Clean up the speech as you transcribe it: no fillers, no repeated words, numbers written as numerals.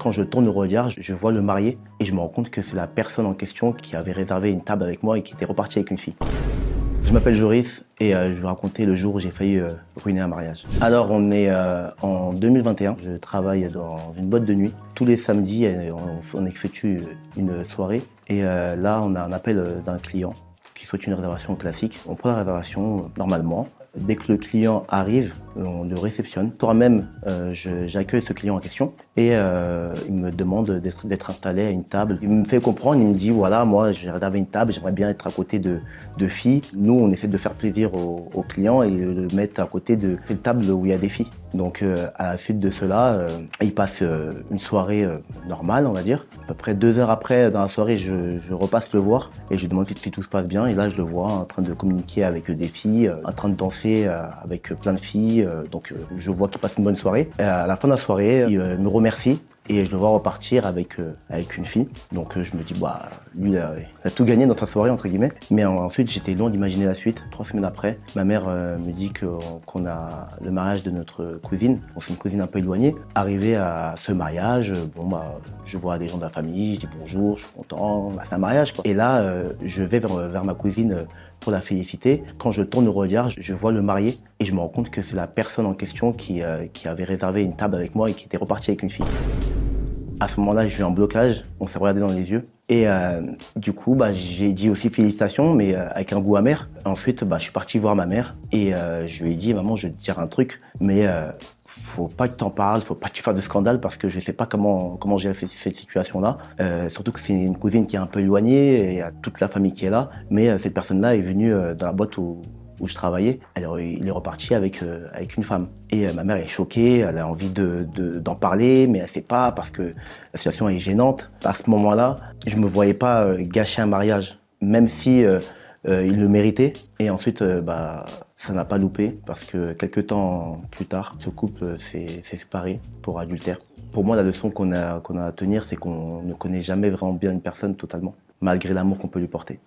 Quand je tourne le regard, je vois le marié et je me rends compte que c'est la personne en question qui avait réservé une table avec moi et qui était reparti avec une fille. Je m'appelle Joris et je vais raconter le jour où j'ai failli ruiner un mariage. Alors on est en 2021, je travaille dans une boîte de nuit. Tous les samedis, on effectue une soirée et là on a un appel d'un client qui souhaite une réservation classique. On prend la réservation normalement. Dès que le client arrive, on le réceptionne. Toi même, j'accueille ce client en question et il me demande d'être installé à une table. Il me fait comprendre, il me dit voilà, moi j'ai réservé une table, j'aimerais bien être à côté de filles. Nous, on essaie de faire plaisir aux clients et de le mettre à côté de cette table où il y a des filles. Donc à la suite de cela, il passe une soirée normale, on va dire. À peu près 2 heures après, dans la soirée, je repasse le voir et je lui demande si tout se passe bien. Et là, je le vois en train de communiquer avec des filles, en train de danser avec plein de filles. Donc je vois qu'il passe une bonne soirée. Et à la fin de la soirée, il me remercie. Et je le vois repartir avec une fille. Donc je me dis, bah, lui, il a tout gagné dans sa soirée, entre guillemets. Mais ensuite, j'étais loin d'imaginer la suite. 3 semaines après, ma mère me dit qu'on a le mariage de notre cousine. Bon, c'est une cousine un peu éloignée. Arrivé à ce mariage, bon, bah, je vois des gens de la famille, je dis bonjour, je suis content, bah, c'est un mariage, quoi. Et là, je vais vers ma cousine pour la féliciter. Quand je tourne le regard, je vois le marié et je me rends compte que c'est la personne en question qui avait réservé une table avec moi et qui était reparti avec une fille. À ce moment-là, j'ai eu un blocage, on s'est regardé dans les yeux. Et du coup, bah, j'ai dit aussi félicitations, mais avec un goût amer. Ensuite, bah, je suis parti voir ma mère et je lui ai dit, maman, je vais te dire un truc, mais faut pas que tu en parles, faut pas que tu fasses de scandale parce que je sais pas comment gérer cette situation-là. Surtout que c'est une cousine qui est un peu éloignée et il y a toute la famille qui est là. Mais cette personne-là est venue dans la boîte où je travaillais. Alors, il est reparti avec une femme. Et ma mère est choquée, elle a envie d'en parler, mais elle sait pas parce que la situation est gênante. À ce moment-là, je me voyais pas gâcher un mariage, même si il le méritait. Et ensuite, bah, ça n'a pas loupé parce que quelques temps plus tard, ce couple s'est séparé pour adultère. Pour moi, la leçon qu'on a à tenir, c'est qu'on ne connaît jamais vraiment bien une personne totalement, malgré l'amour qu'on peut lui porter.